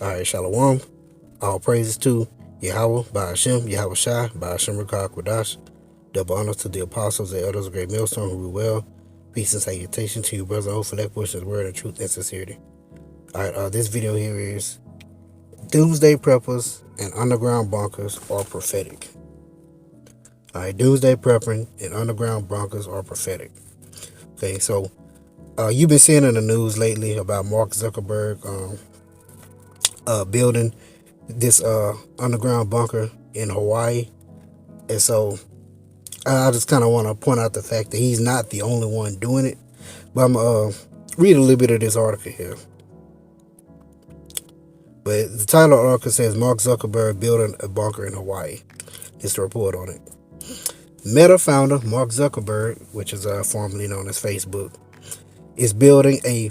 Alright, Shalom. All praises to Yahweh, Ba'ashem, Yahweh Shai, Ba'ashem Rakah Kwadash. Double honor to the apostles and elders of Great Millstone who rule well. Peace and salutation to you, brothers and hosts, for that portion of the word of truth and sincerity. Alright, this video here is Doomsday Preppers and Underground Bunkers are prophetic. Alright, Doomsday Prepping and Underground Bunkers are prophetic. Okay, so you've been seeing in the news lately about Mark Zuckerberg building this underground bunker in Hawaii. And so I just kind of want to point out the fact that he's not the only one doing it. But I'm going to read a little bit of this article here. But the title of the article says Mark Zuckerberg building a bunker in Hawaii. It's the report on it. Meta founder Mark Zuckerberg, which is formerly known as Facebook, is building a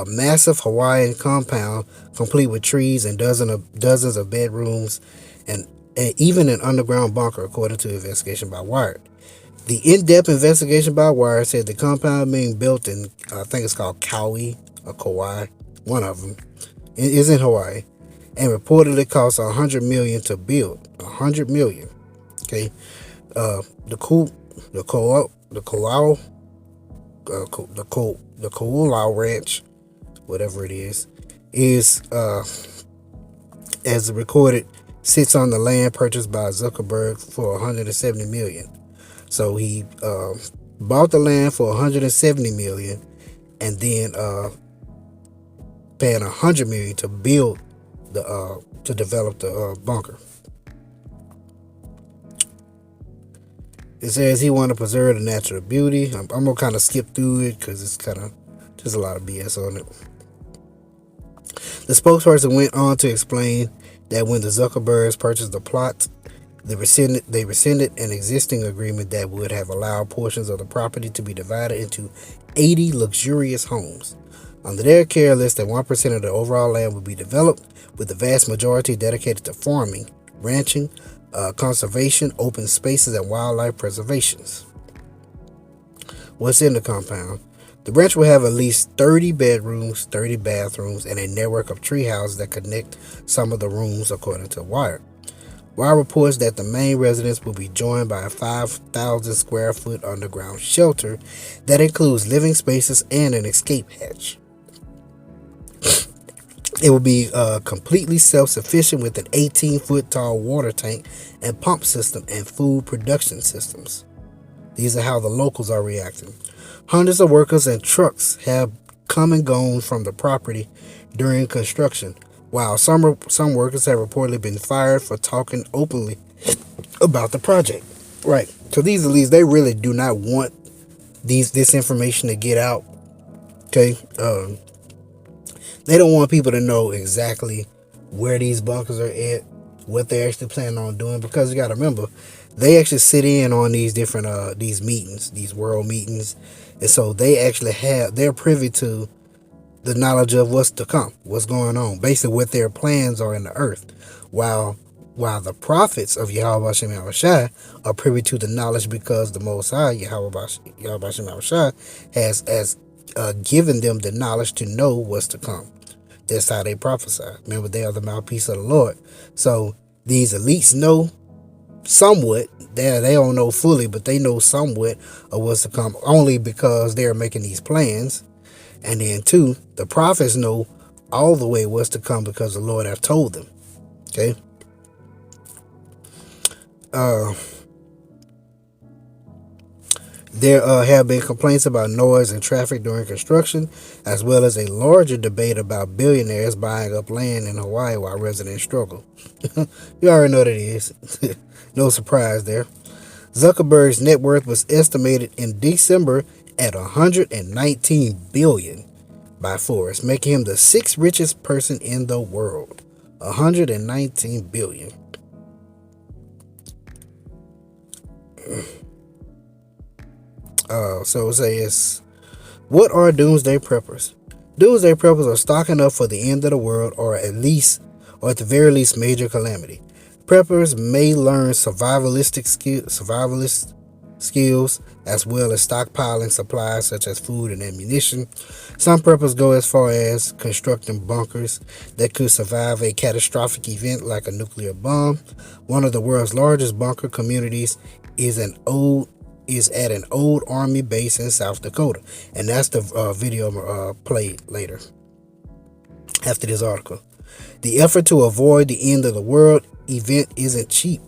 massive Hawaiian compound complete with trees and dozens of bedrooms and even an underground bunker, according to investigation by Wired. The in-depth investigation by Wired said the compound being built in, I think it's called Kauai or Kauai, one of them, is in Hawaii, and reportedly cost $100 million to build. $100 million. Okay, the Ko'olau Ranch, whatever it is as recorded, sits on the land purchased by Zuckerberg for $170 million. So he bought the land for $170 million, and then paying $100 million to build to develop the bunker. It says he wanted to preserve the natural beauty. I'm gonna kind of skip through it because it's kind of just a lot of BS on it. The spokesperson went on to explain that when the Zuckerbergs purchased the plot, they rescinded an existing agreement that would have allowed portions of the property to be divided into 80 luxurious homes. Under their care, less than 1% of the overall land would be developed, with the vast majority dedicated to farming, ranching, conservation, open spaces, and wildlife preservations. What's in the compound? The ranch will have at least 30 bedrooms, 30 bathrooms, and a network of tree houses that connect some of the rooms, according to Wired. Wired reports that the main residence will be joined by a 5,000 square foot underground shelter that includes living spaces and an escape hatch. It will be completely self-sufficient with an 18-foot tall water tank and pump system and food production systems. These are how the locals are reacting. Hundreds of workers and trucks have come and gone from the property during construction, while some workers have reportedly been fired for talking openly about the project. Right. So these elites, they really do not want this information to get out. Okay. They don't want people to know exactly where these bunkers are at, what they're actually planning on doing, because you got to remember, they actually sit in on these different these meetings, these world meetings, and so they're privy to the knowledge of what's to come, what's going on, basically what their plans are in the earth, while the prophets of Yahweh Hashem Yahweh Shai are privy to the knowledge, because the Most High Yahweh Hashem Yahweh Shai has given them the knowledge to know what's to come. That's how they prophesy. Remember, they are the mouthpiece of the Lord. So these elites know somewhat. They don't know fully, but they know somewhat of what's to come, only because they're making these plans. And then two, the prophets know all the way what's to come because the Lord have told them. Okay. There have been complaints about noise and traffic during construction, as well as a larger debate about billionaires buying up land in Hawaii while residents struggle. You already know what it is. No surprise there. Zuckerberg's net worth was estimated in December at $119 billion by Forbes, making him the sixth richest person in the world. $119 billion. So it says, what are Doomsday Preppers? Doomsday Preppers are stocking up for the end of the world, or at the very least, major calamity. Preppers may learn survivalist skills, as well as stockpiling supplies such as food and ammunition. Some preppers go as far as constructing bunkers that could survive a catastrophic event like a nuclear bomb. One of the world's largest bunker communities is at an old army base in South Dakota, and that's the video I'm played later after this article. The effort to avoid the end of the world event isn't cheap.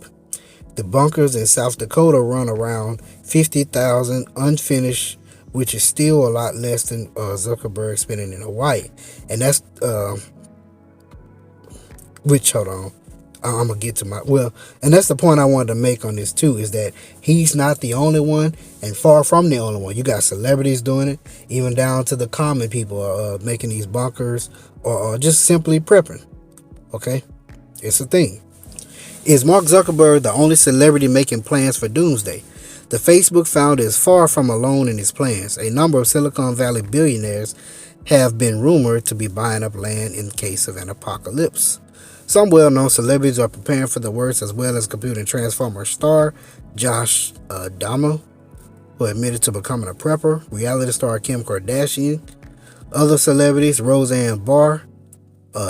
The bunkers in South Dakota run around $50,000 unfinished, which is still a lot less than Zuckerberg spending in Hawaii. And that's hold on, I'm gonna get to and that's the point I wanted to make on this too, is that he's not the only one, and far from the only one. You got celebrities doing it, even down to the common people making these bunkers or just simply prepping. Okay, it's a thing. Is Mark Zuckerberg the only celebrity making plans for Doomsday? The Facebook founder is far from alone in his plans. A number of Silicon Valley billionaires have been rumored to be buying up land in case of an apocalypse. Some well-known celebrities are preparing for the worst, as well as computer transformer star Josh Duhamel, who admitted to becoming a prepper, reality star Kim Kardashian, other celebrities Roseanne Barr,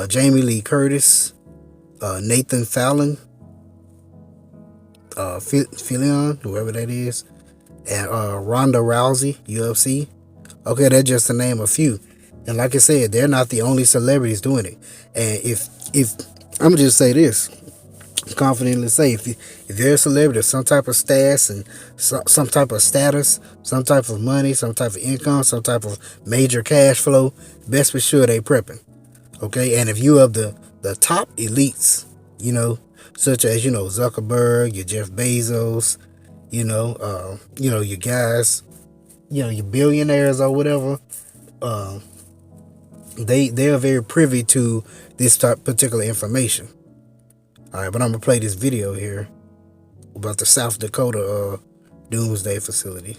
Jamie Lee Curtis, Nathan Fallon, Fillion, whoever that is, and Ronda Rousey, UFC. Okay, that's just to name a few. And like I said, they're not the only celebrities doing it. And if I'm gonna just say this, confidently say, if they're a celebrity of some type of status and some type of status, some type of money, some type of income, some type of major cash flow, best be sure they prepping. Okay, and if you have the top elites, such as Zuckerberg, your Jeff Bezos, your guys, your billionaires or whatever, they are very privy to this particular information. All right, but I'm gonna play this video here about the South Dakota Doomsday facility.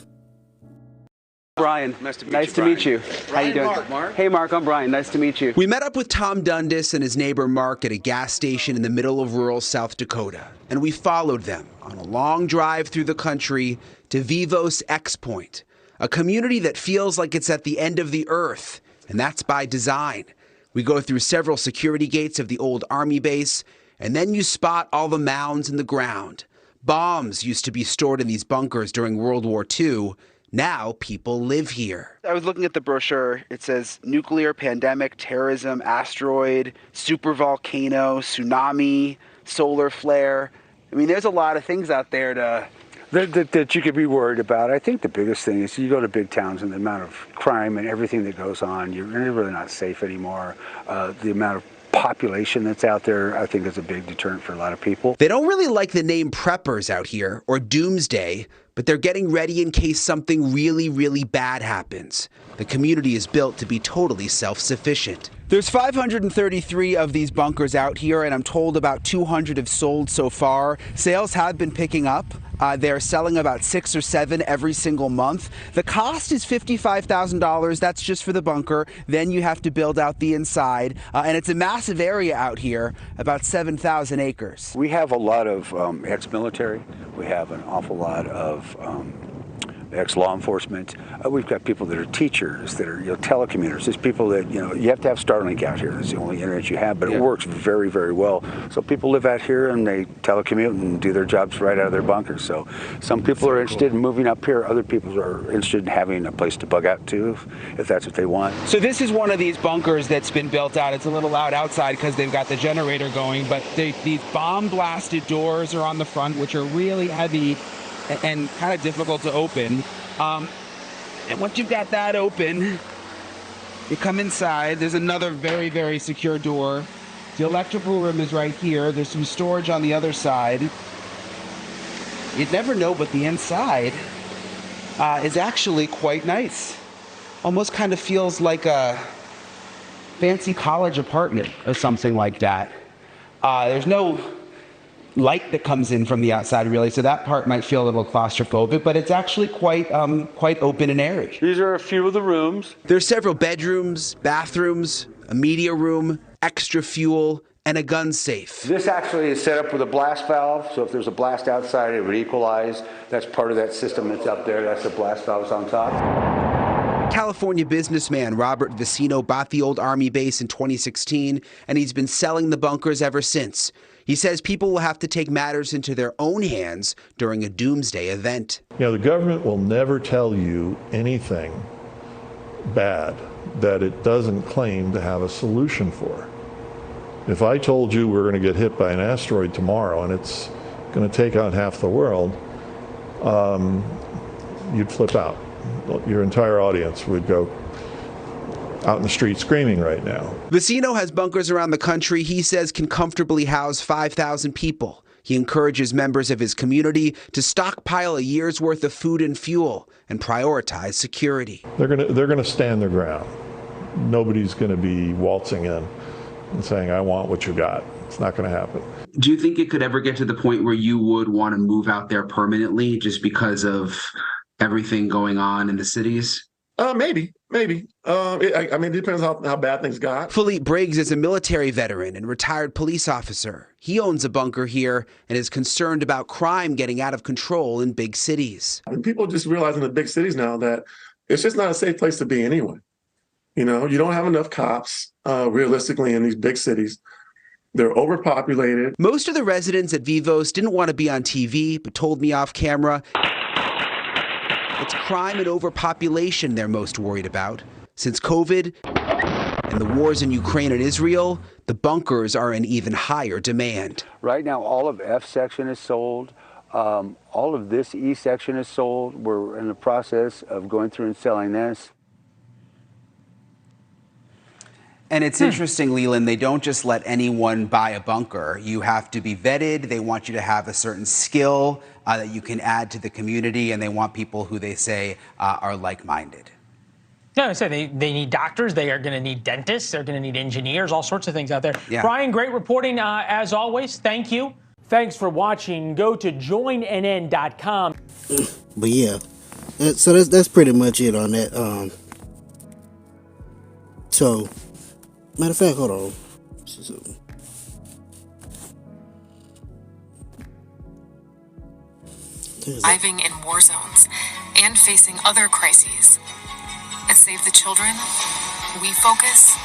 Brian, nice to meet you. How you doing? Mark. Hey, Mark, I'm Brian. Nice to meet you. We met up with Tom Dundas and his neighbor Mark at a gas station in the middle of rural South Dakota, and we followed them on a long drive through the country to Vivos X Point, a community that feels like it's at the end of the earth, and that's by design. We go through several security gates of the old army base, and then you spot all the mounds in the ground. Bombs used to be stored in these bunkers during World War II. Now people live here. I was looking at the brochure. It says nuclear, pandemic, terrorism, asteroid, supervolcano, tsunami, solar flare. I mean, there's a lot of things out there that you could be worried about. I think the biggest thing is you go to big towns and the amount of crime and everything that goes on, you're really not safe anymore. The amount of population that's out there, I think, is a big deterrent for a lot of people. They don't really like the name preppers out here, or Doomsday, but they're getting ready in case something really, really bad happens. The community is built to be totally self-sufficient. There's 533 of these bunkers out here, and I'm told about 200 have sold so far. Sales have been picking up. They're selling about 6 or 7 every single month. The cost is $55,000. That's just for the bunker. Then you have to build out the inside. And it's a massive area out here, about 7,000 acres. We have a lot of ex-military. We have an awful lot of ex-law enforcement. We've got people that are teachers, that are telecommuters. There's people that, you have to have Starlink out here. It's the only internet you have, but it works very, very well. So people live out here and they telecommute and do their jobs right out of their bunkers. So some people are interested in moving up here. Other people are interested in having a place to bug out to, if that's what they want. So this is one of these bunkers that's been built out. It's a little loud outside because they've got the generator going, but these bomb-blasted doors are on the front, which are really heavy and kind of difficult to open. And once you've got that open, you come inside. There's another very, very secure door. The electrical room is right here. There's some storage on the other side. You'd never know, but the inside is actually quite nice. Almost kind of feels like a fancy college apartment or something like that. There's no light that comes in from the outside, really, so that part might feel a little claustrophobic, but it's actually quite open and airy. These are a few of the rooms. There's several bedrooms, bathrooms, a media room, extra fuel, and a gun safe. This actually is set up with a blast valve, so if there's a blast outside, it would equalize. That's part of that system that's up there. That's the blast valves on top. California businessman Robert Vecino bought the old Army base in 2016, and he's been selling the bunkers ever since. He says people will have to take matters into their own hands during a doomsday event. You know, the government will never tell you anything bad that it doesn't claim to have a solution for. If I told you we're going to get hit by an asteroid tomorrow and it's going to take out half the world, you'd flip out. Your entire audience would go out in the street screaming right now. Vecino has bunkers around the country he says can comfortably house 5,000 people. He encourages members of his community to stockpile a year's worth of food and fuel and prioritize security. They're going to stand their ground. Nobody's going to be waltzing in and saying, I want what you got. It's not going to happen. Do you think it could ever get to the point where you would want to move out there permanently just because of everything going on in the cities? Maybe. It depends how bad things got. Philippe Briggs is a military veteran and retired police officer. He owns a bunker here and is concerned about crime getting out of control in big cities. And people just realize in the big cities now that it's just not a safe place to be anyway. You know, you don't have enough cops, realistically, in these big cities. They're overpopulated. Most of the residents at Vivos didn't want to be on TV, but told me off camera it's crime and overpopulation they're most worried about. Since COVID and the wars in Ukraine and Israel, the bunkers are in even higher demand. Right now, all of F section is sold. All of this E section is sold. We're in the process of going through and selling this. And it's interesting, Leland, they don't just let anyone buy a bunker. You have to be vetted. They want you to have a certain skill that you can add to the community, and they want people who they say are like-minded. Yeah, I say they need doctors. They are going to need dentists. They're going to need engineers, all sorts of things out there. Yeah. Brian, great reporting as always. Thank you. Thanks for watching. Go to joinnn.com. But yeah, so that's pretty much it on that. So, matter of fact, hold on. Surviving in war zones and facing other crises. At Save the Children, we focus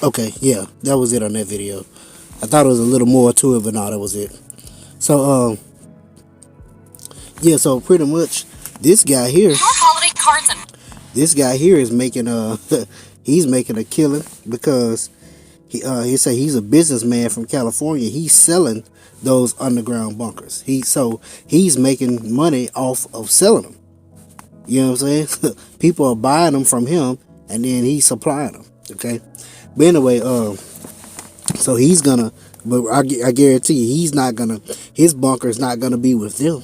Okay, yeah, that was it on that video. I thought it was a little more to it, but no, that was it. So, yeah, so pretty much this guy here, your holiday cards and this guy here is making he's making a killing because he say he's a businessman from California. He's selling those underground bunkers. He's making money off of selling them. You know what I'm saying? People are buying them from him, and then he's supplying them. Okay. But anyway, so he's gonna, but I guarantee you, his bunker is not gonna be with them.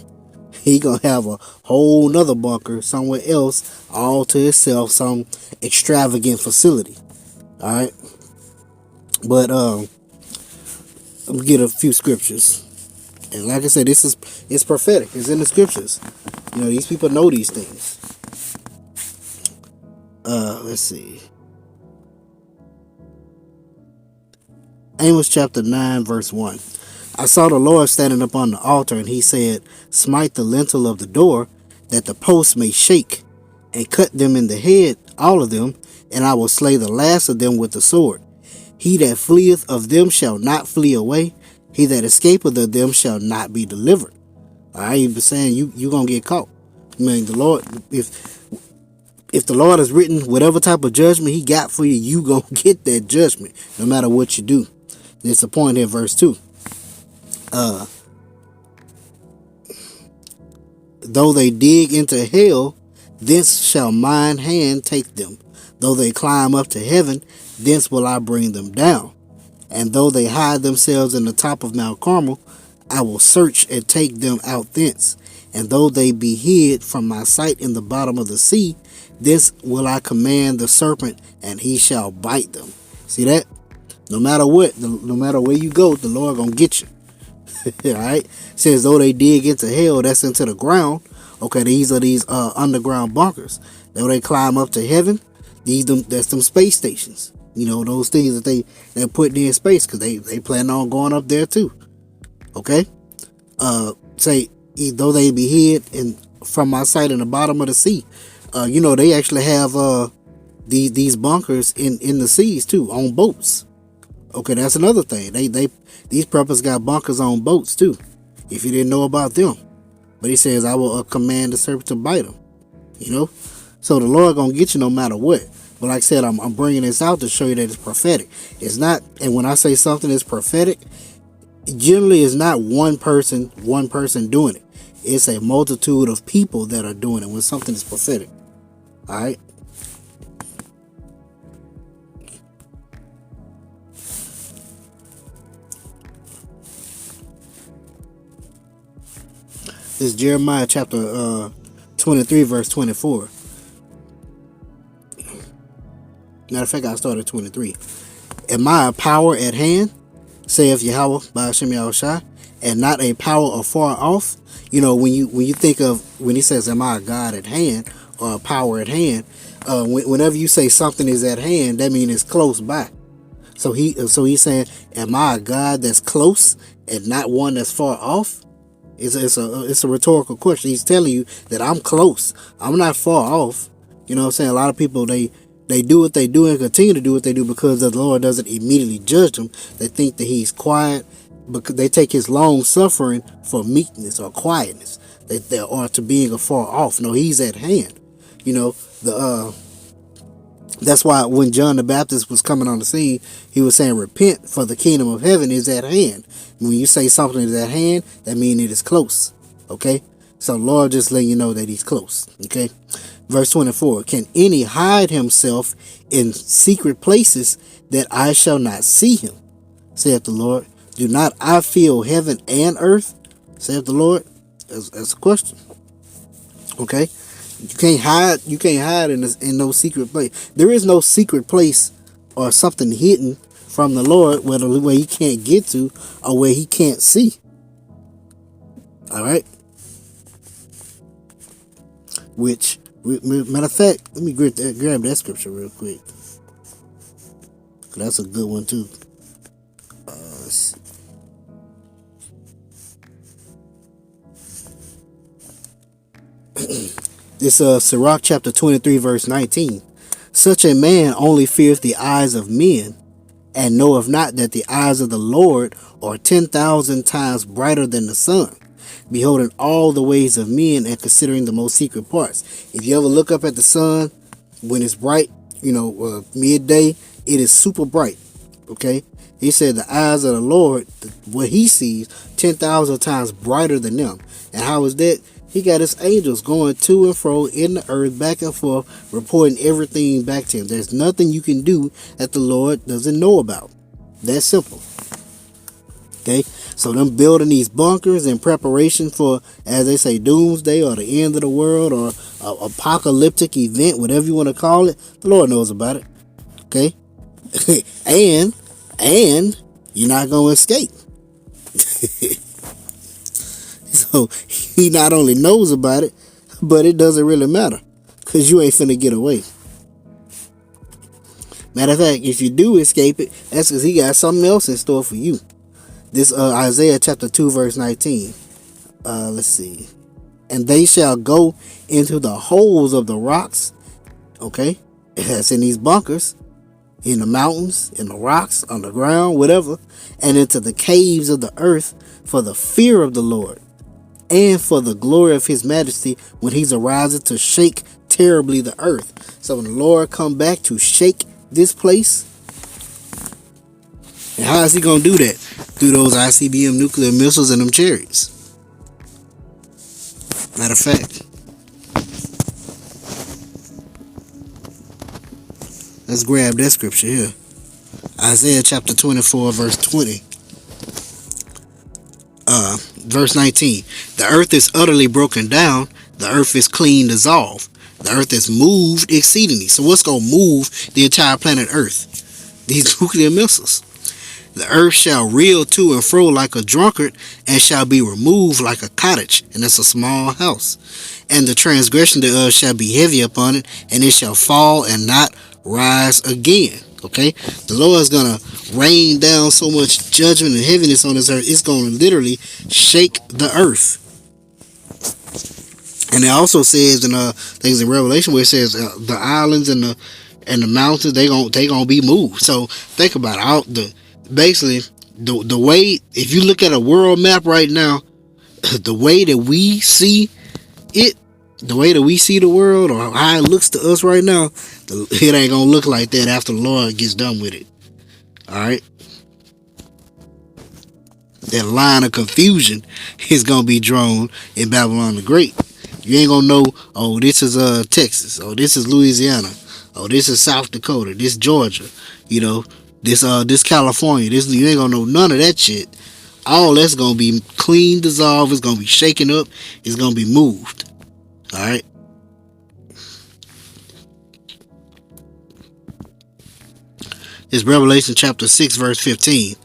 He gonna have a whole nother bunker somewhere else, all to himself, some extravagant facility. All right. But let me get a few scriptures, and like I said, it's prophetic. It's in the scriptures. You know, these people know these things. Let's see. Amos chapter 9 verse 1. I saw the Lord standing upon the altar, and he said, smite the lintel of the door, that the posts may shake, and cut them in the head, all of them, and I will slay the last of them with the sword. He that fleeth of them shall not flee away, he that escapeth of them shall not be delivered. I ain't been saying you gonna get caught. I mean, the Lord, if the Lord has written whatever type of judgment he got for you, you gonna get that judgment, no matter what you do. There's a point here, verse 2. Though they dig into hell, thence shall mine hand take them. Though they climb up to heaven, thence will I bring them down. And though they hide themselves in the top of Mount Carmel, I will search and take them out thence. And though they be hid from my sight in the bottom of the sea, thence will I command the serpent, and he shall bite them. See that? No matter what, no matter where you go, the Lord gonna get you. All right. Says though they dig into hell, that's into the ground. Okay, these are these underground bunkers. Though they climb up to heaven, that's them space stations. You know, those things that they're putting in space because they plan on going up there too. Okay. Say though they be hid from my sight in the bottom of the sea. You know, they actually have these bunkers in the seas too, on boats. Okay, that's another thing. These preppers got bunkers on boats too. If you didn't know about them, but he says, "I will command the serpent to bite them." You know, so the Lord gonna get you no matter what. But like I said, I'm bringing this out to show you that it's prophetic. It's not, and when I say something is prophetic, generally it's not one person doing it. It's a multitude of people that are doing it when something is prophetic. All right. This is Jeremiah chapter 23, verse 24. Matter of fact, I started 23. Am I a power at hand, saith Yahweh by Hashem Yahushua, and not a power afar off? You know, when you think of, when he says, am I a God at hand or a power at hand, whenever you say something is at hand, that means it's close by. So he's saying, am I a God that's close and not one that's far off? It's a rhetorical question. He's telling you that I'm close. I'm not far off. You know what I'm saying? A lot of people, they do what they do and continue to do what they do because the Lord doesn't immediately judge them. They think that he's quiet, because they take his long suffering for meekness or quietness, or to being afar off. No, he's at hand. You know, that's why when John the Baptist was coming on the scene, he was saying, repent, for the kingdom of heaven is at hand. When you say something is at hand, that means it is close. Okay? So Lord just letting you know that he's close. Okay? Verse 24, can any hide himself in secret places that I shall not see him? Saith the Lord. Do not I fill heaven and earth? Saith the Lord. That's a question. Okay? You can't hide in no secret place. There is no secret place or something hidden from the Lord where he can't get to or where he can't see. All right. Which, matter of fact, let me grab that scripture real quick. That's a good one too. Let's see. This Sirach chapter 23 verse 19. Such a man only feareth the eyes of men, and knoweth not that the eyes of the Lord are 10,000 times brighter than the sun, beholding all the ways of men and considering the most secret parts. If you ever look up at the sun when it's bright, you know, midday, it is super bright. Okay, he said the eyes of the Lord, what he sees, 10,000 times brighter than them. And how is that? He got his angels going to and fro in the earth, back and forth, reporting everything back to him. There's nothing you can do that the Lord doesn't know about. That's simple. Okay, so them building these bunkers in preparation for, as they say, Doomsday or the end of the world or apocalyptic event, whatever you want to call it, the Lord knows about it. Okay, and you're not going to escape. So he not only knows about it, but it doesn't really matter because you ain't finna get away. Matter of fact, if you do escape it, that's because he got something else in store for you. This Isaiah chapter 2 verse 19. Let's see. And they shall go into the holes of the rocks. Okay, that's in these bunkers, in the mountains, in the rocks, on the ground, whatever, and into the caves of the earth for the fear of the Lord, and for the glory of his majesty, when he's arising to shake terribly the earth. So when the Lord come back to shake this place, and how is he going to do that? Through those ICBM nuclear missiles and them chariots. Matter of fact, let's grab that scripture here. Isaiah chapter 24 verse 20. Verse 19. The earth is utterly broken down. The earth is clean dissolved. The earth is moved exceedingly. So what's going to move the entire planet Earth? These nuclear missiles. The earth shall reel to and fro like a drunkard, and shall be removed like a cottage, and that's a small house. And the transgression thereof shall be heavy upon it, and it shall fall and not rise again. Okay, the Lord is gonna rain down so much judgment and heaviness on this earth, it's gonna literally shake the earth. And it also says in things in Revelation where it says the islands and the mountains, they gonna be moved. So think about it. Basically the way, if you look at a world map right now, the way that we see it, the way that we see the world, or how it looks to us right now, it ain't gonna look like that after the Lord gets done with it. All right. That line of confusion is gonna be drawn in Babylon the Great. You ain't gonna know, oh, this is Texas, oh, this is Louisiana, oh, this is South Dakota, this Georgia, you know, this California, you ain't gonna know none of that shit. All that's gonna be clean, dissolved, it's gonna be shaken up, it's gonna be moved. Alright. It's Revelation chapter 6, verse 15.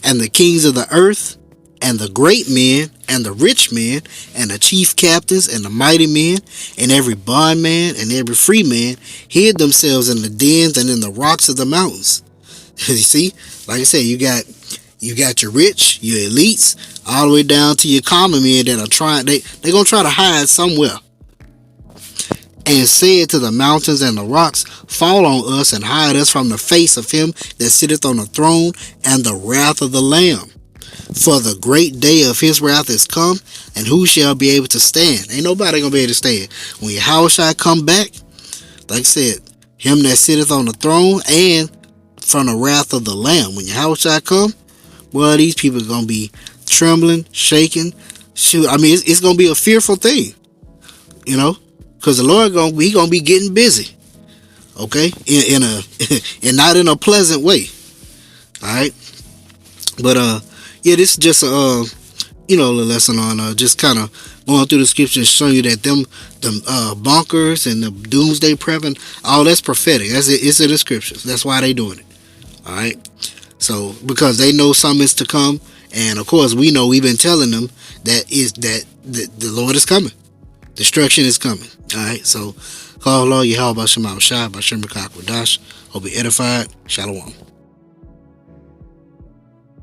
And the kings of the earth, and the great men, and the rich men, and the chief captains, and the mighty men, and every bondman, and every free man, hid themselves in the dens and in the rocks of the mountains. You see, like I said, you got your rich, your elites, all the way down to your common men that are trying, they're gonna try to hide somewhere. And said to the mountains and the rocks, fall on us and hide us from the face of him that sitteth on the throne and the wrath of the Lamb. For the great day of his wrath is come, and who shall be able to stand? Ain't nobody gonna be able to stand. When Yahushua come back, like I said, him that sitteth on the throne and from the wrath of the Lamb. When Yahushua come, well, these people are gonna be trembling, shaking. Shoot, I mean, it's gonna be a fearful thing, you know, because the Lord he gonna be getting busy, okay, in a and not in a pleasant way. All right, but yeah, this is just a lesson on just kind of going through the scriptures, showing you that them bunkers and the doomsday prepping, all that's prophetic. That's it. It's in the scriptures. That's why they doing it. All right. So because they know something is to come, and of course we know, we've been telling them that the Lord is coming, destruction is coming. All right. So call Lord Yahweh Shema Shai Bashem Dash. Hope be edified. Shalom.